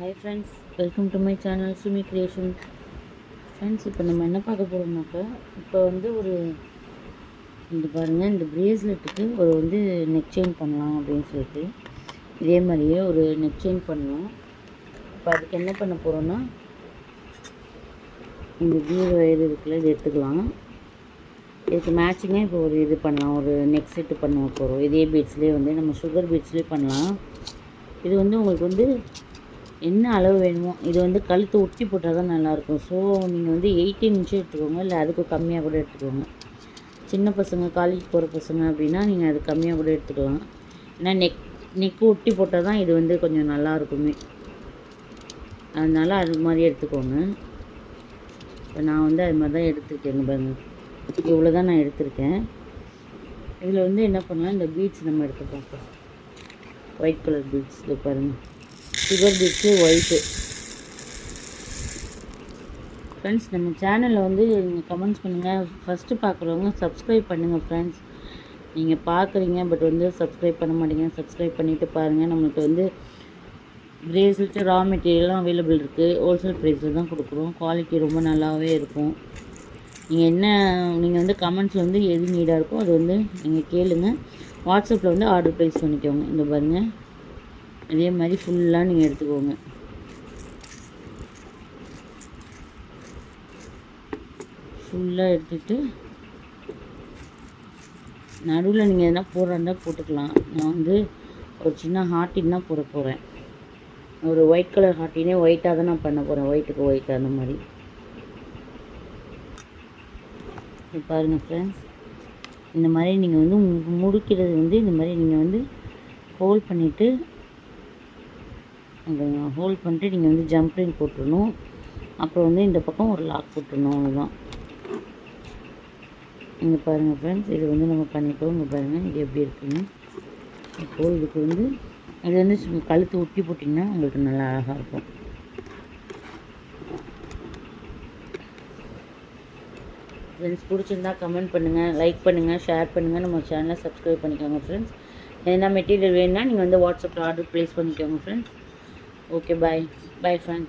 Hi friends, welcome to my channel Sumi creation. Friends, இப்போ நம்ம என்ன பார்க்க போகிறோம்னாக்கா, இப்போ வந்து இந்த பாருங்கள், இந்த ப்ரேஸ்லெட்டுக்கு நெக் செயின் பண்ணலாம் அப்படின்னு சொல்லிட்டு இதே மாதிரியே ஒரு நெக் செயின் பண்ணலாம். இப்போ அதுக்கு என்ன பண்ண போகிறோன்னா, இந்த கீர் ஒயர் இருக்குல்ல, இது எடுத்துக்கலாம். இதுக்கு மேட்சிங்காக இப்போ இது பண்ணலாம், ஒரு நெக் செட்டு பண்ண போகிறோம். இதே பீட்ஸ்லேயே நம்ம சுகர் பீட்ஸ்லேயே பண்ணலாம். இது உங்களுக்கு என்ன அளவு வேணுமோ, இது கழுத்து ஒட்டி போட்டால் தான் நல்லாயிருக்கும். ஸோ நீங்கள் 18 இன்ச்சு எடுத்துக்கோங்க, இல்லை அதுக்கு கம்மியாக கூட எடுத்துக்கோங்க. சின்ன பசங்க, காலேஜ் போகிற பசங்க அப்படின்னா நீங்கள் அது கம்மியாக கூட எடுத்துக்கலாம். ஏன்னா நெக்கு ஒட்டி போட்டால் தான் இது கொஞ்சம் நல்லாயிருக்குமே. அதனால் அது மாதிரி எடுத்துக்கோங்க. இப்போ நான் அது மாதிரி தான் எடுத்துருக்கேங்க பாருங்கள். இவ்வளோ தான் நான் எடுத்திருக்கேன். இதில் என்ன பண்ணலாம், இந்த பீட்ஸ் நம்ம எடுத்து பார்ப்போம். ஒயிட் கலர் பீட்ஸ் இது பாருங்கள், சுகர் பீட்ஸு ஒயிட்டு. ஃப்ரெண்ட்ஸ், நம்ம சேனலில் நீங்கள் கமெண்ட்ஸ் பண்ணுங்கள். ஃபஸ்ட்டு பார்க்குறவங்க சப்ஸ்கிரைப் பண்ணுங்கள் ஃப்ரெண்ட்ஸ். நீங்கள் பார்க்குறீங்க, பட் சப்ஸ்கிரைப் பண்ண மாட்டீங்க. சப்ஸ்கிரைப் பண்ணிவிட்டு பாருங்கள். நம்மளுக்கு ப்ரேஸ்லெட்டு ரா மெட்டீரியல்லாம் அவைலபிள் இருக்குது. ஹோல்சேல் ப்ரைஸில் தான் கொடுக்குறோம். குவாலிட்டி ரொம்ப நல்லாவே இருக்கும். நீங்கள் கமெண்ட்ஸ் எது நீடாக இருக்கோ அது நீங்கள் கேளுங்க. வாட்ஸ்அப்பில் ஆர்டர் ப்ளேஸ் பண்ணிக்கோங்க. இந்த பாருங்கள், இதே மாதிரி ஃபுல்லாக நீங்கள் எடுத்துக்கோங்க. ஃபுல்லாக எடுத்துகிட்டு நடுவில் நீங்கள் எதனா போடுறதா போட்டுக்கலாம். நான் ஒரு சின்ன ஹார்ட்டின் தான் போட போகிறேன். ஒரு ஒயிட் கலர் ஹார்ட்டினே ஒயிட்டாக தான் நான் பண்ண போகிறேன். ஒயிட்டுக்கு ஒயிட் அந்த மாதிரி. பாருங்கள் ஃப்ரெண்ட்ஸ், இந்த மாதிரி நீங்கள் முடிக்கிறது இந்த மாதிரி நீங்கள் ஹோல்ட் பண்ணிவிட்டு நீங்கள் ஜம்ப்ரிங் போட்டுடணும். அப்புறம் இந்த பக்கம் ஒரு லாக் போட்டுடணும். அவ்வளோதான். இங்கே பாருங்கள் ஃப்ரெண்ட்ஸ், இது நம்ம பண்ணிட்டோம். இங்கே பாருங்கள், இது எப்படி இருக்குன்னு. இப்போது இதுக்கு இது கழுத்து ஒட்டி போட்டிங்கன்னா உங்களுக்கு நல்லா அழகாக இருக்கும். ஃப்ரெண்ட்ஸ், பிடிச்சிருந்தா கமெண்ட் பண்ணுங்கள், லைக் பண்ணுங்கள், ஷேர் பண்ணுங்கள். நம்ம சேனலை சப்ஸ்கிரைப் பண்ணிக்கோங்க ஃப்ரெண்ட்ஸ். எதனா மெட்டீரியல் வேணுன்னா நீங்கள் வாட்ஸ்அப்பில் ஆர்டர் ப்ளேஸ் பண்ணிக்கோங்க friends. Okay, bye. Bye, friends.